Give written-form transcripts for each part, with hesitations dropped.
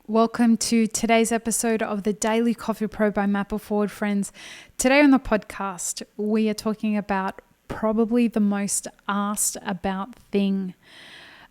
Welcome to today's episode of the Daily Coffee Pro by Mapper Forward, friends. Today on the podcast, we are talking about probably the most asked about thing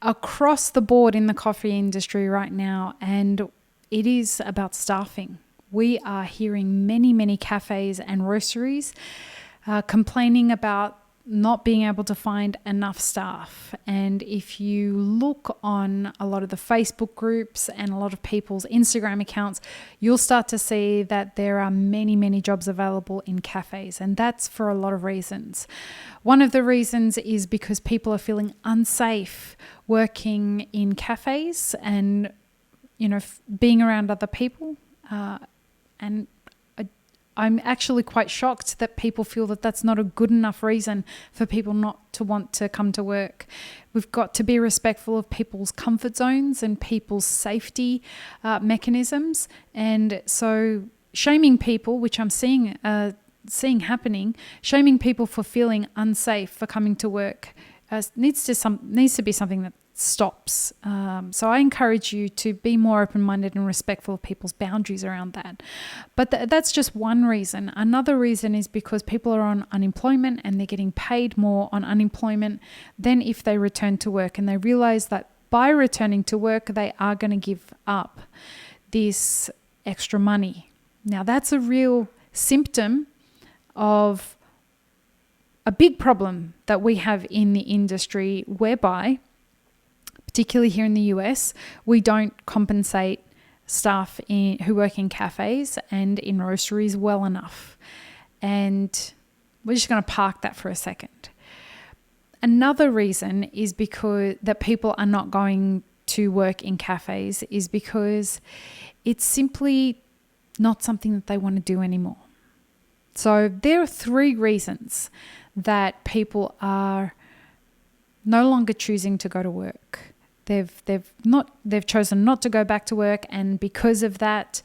across the board in the coffee industry right now, and it is about staffing. We are hearing many cafes and roasteries complaining about not being able to find enough staff. And if you look on a lot of the Facebook groups and a lot of people's Instagram accounts, you'll start to see that there are many jobs available in cafes, and that's for a lot of reasons. One of the reasons is because people are feeling unsafe working in cafes and being around other people, and I'm actually quite shocked that people feel that that's not a good enough reason for people not to want to come to work. We've got to be respectful of people's comfort zones and people's safety mechanisms. And so shaming people, which I'm seeing happening, shaming people for feeling unsafe for coming to work needs to be something that stops. So I encourage you to be more open-minded and respectful of people's boundaries around that. But that's just one reason. Another reason is because people are on unemployment and they're getting paid more on unemployment than if they return to work. And they realize that by returning to work, they are going to give up this extra money. Now, that's a real symptom of a big problem that we have in the industry, whereby particularly here in the US, we don't compensate staff who work in cafes and in roasteries well enough. And we're just going to park that for a second. Another reason is because that people are not going to work in cafes is because it's simply not something that they want to do anymore. So there are three reasons that people are no longer choosing to go to work. They've chosen not to go back to work, and because of that,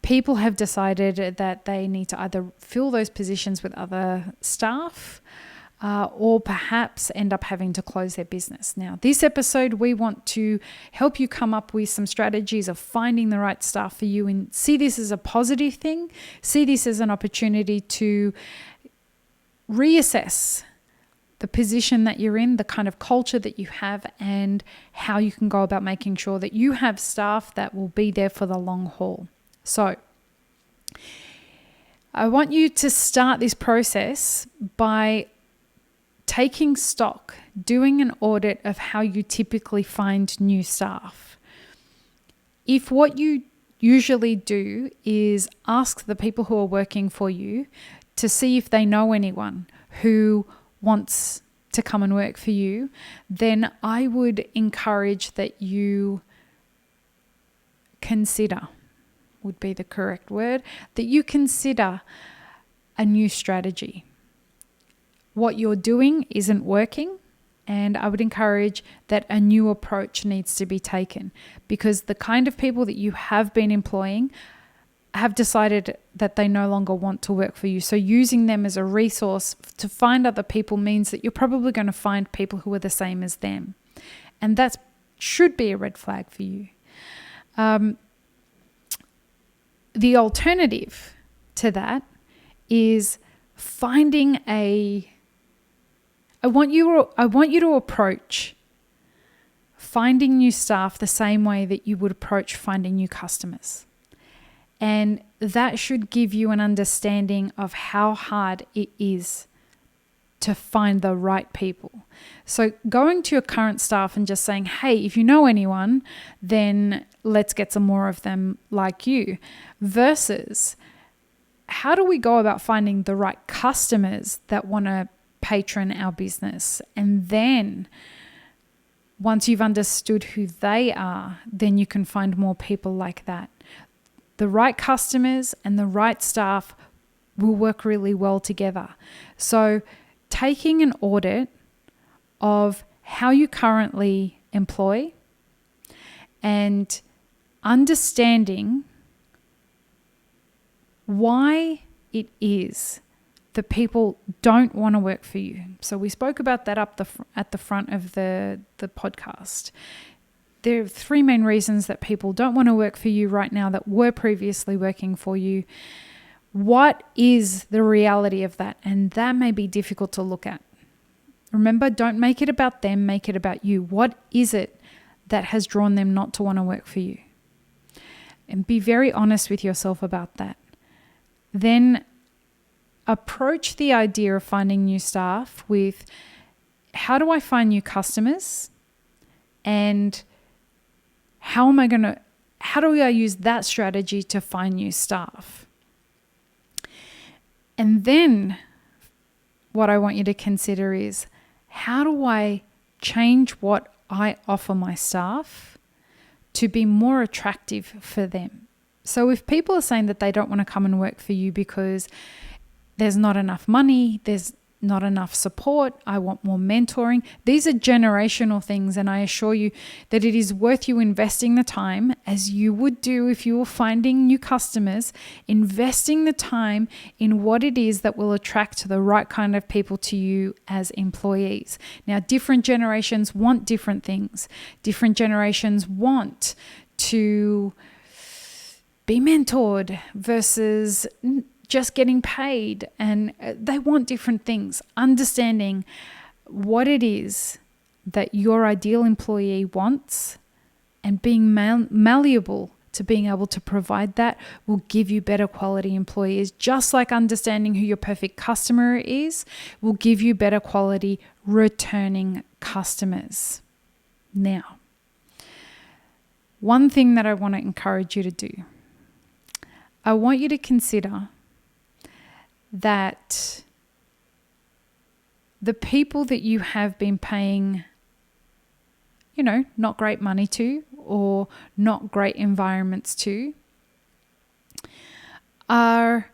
people have decided that they need to either fill those positions with other staff or perhaps end up having to close their business. Now, this episode, we want to help you come up with some strategies of finding the right staff for you and see this as a positive thing, see this as an opportunity to reassess the position that you're in, the kind of culture that you have, and how you can go about making sure that you have staff that will be there for the long haul. So I want you to start this process by taking stock, doing an audit of how you typically find new staff. If what you usually do is ask the people who are working for you to see if they know anyone who wants to come and work for you, then I would encourage that you consider, would be the correct word, that you consider a new strategy. What you're doing isn't working, and I would encourage that a new approach needs to be taken, because the kind of people that you have been employing have decided that they no longer want to work for you. So using them as a resource to find other people means that you're probably going to find people who are the same as them. And that should be a red flag for you. The alternative to that is finding I want you to approach finding new staff the same way that you would approach finding new customers. And that should give you an understanding of how hard it is to find the right people. So going to your current staff and just saying, hey, if you know anyone, then let's get some more of them like you, versus how do we go about finding the right customers that want to patron our business? And then once you've understood who they are, then you can find more people like that. The right customers and the right staff will work really well together. So taking an audit of how you currently employ and understanding why it is that people don't want to work for you. So we spoke about that at the front of the podcast. there are three main reasons that people don't want to work for you right now that were previously working for you. What is the reality of that? And that may be difficult to look at. Remember, don't make it about them, make it about you. What is it that has drawn them not to want to work for you? And be very honest with yourself about that. Then approach the idea of finding new staff with, how do I find new customers? And how do I use that strategy to find new staff? And then what I want you to consider is, how do I change what I offer my staff to be more attractive for them? So if people are saying that they don't want to come and work for you because there's not enough money, there's not enough support, I want more mentoring. These are generational things, and I assure you that it is worth you investing the time, as you would do if you were finding new customers, investing the time in what it is that will attract the right kind of people to you as employees. Now, different generations want different things. Different generations want to be mentored versus just getting paid, and they want different things. Understanding what it is that your ideal employee wants and being malleable to being able to provide that will give you better quality employees. Just like understanding who your perfect customer is will give you better quality returning customers. Now, one thing that I want to encourage you to do, I want you to consider that the people that you have been paying, not great money to or not great environments to, are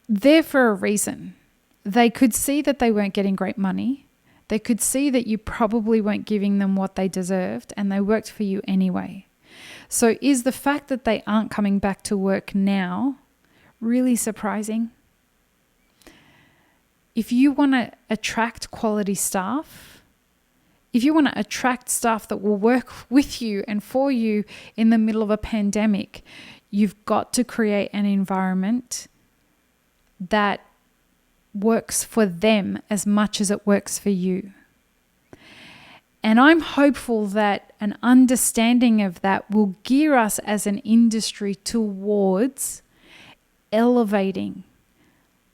there for a reason. They could see that they weren't getting great money. They could see that you probably weren't giving them what they deserved, and they worked for you anyway. So is the fact that they aren't coming back to work now really surprising? If you want to attract quality staff, if you want to attract staff that will work with you and for you in the middle of a pandemic, you've got to create an environment that works for them as much as it works for you. And I'm hopeful that an understanding of that will gear us as an industry towards elevating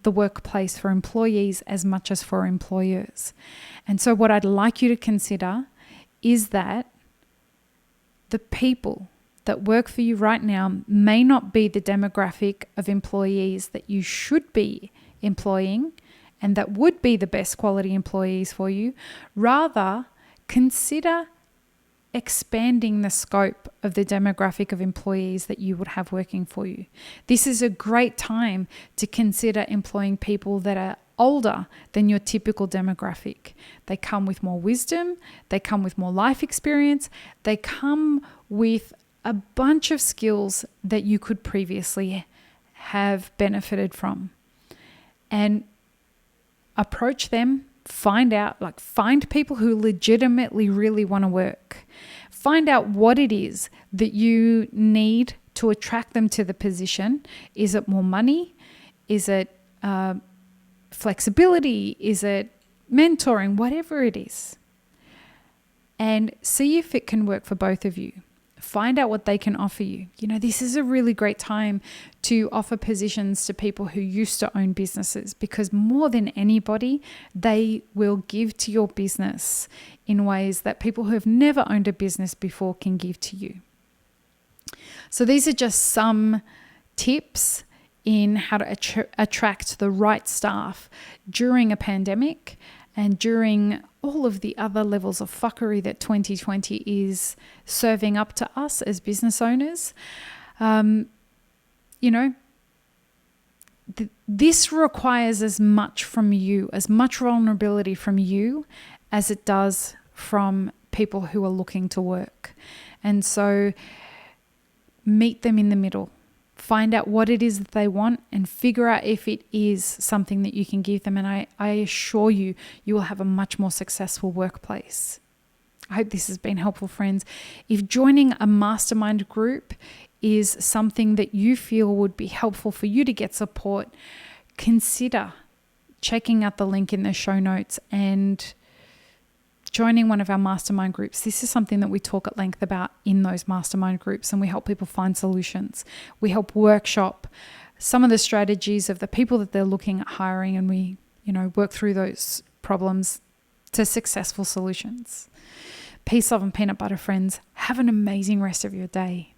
the workplace for employees as much as for employers. And so what I'd like you to consider is that the people that work for you right now may not be the demographic of employees that you should be employing and that would be the best quality employees for you. Rather, consider expanding the scope of the demographic of employees that you would have working for you. This is a great time to consider employing people that are older than your typical demographic. They come with more wisdom, they come with more life experience, they come with a bunch of skills that you could previously have benefited from. And approach them. Find people who legitimately really want to work. Find out what it is that you need to attract them to the position. Is it more money? Is it flexibility? Is it mentoring? Whatever it is. And see if it can work for both of you. Find out what they can offer you. This is a really great time to offer positions to people who used to own businesses, because more than anybody, they will give to your business in ways that people who have never owned a business before can give to you. So these are just some tips in how to attract the right staff during a pandemic and during all of the other levels of fuckery that 2020 is serving up to us as business owners. This requires as much from you, as much vulnerability from you as it does from people who are looking to work. And so meet them in the middle. Find out what it is that they want and figure out if it is something that you can give them. And I assure you, you will have a much more successful workplace. I hope this has been helpful, friends. If joining a mastermind group is something that you feel would be helpful for you to get support, consider checking out the link in the show notes and joining one of our mastermind groups. This is something that we talk at length about in those mastermind groups, and we help people find solutions. We help workshop some of the strategies of the people that they're looking at hiring, and we, work through those problems to successful solutions. Peace, love, and peanut butter, friends. Have an amazing rest of your day.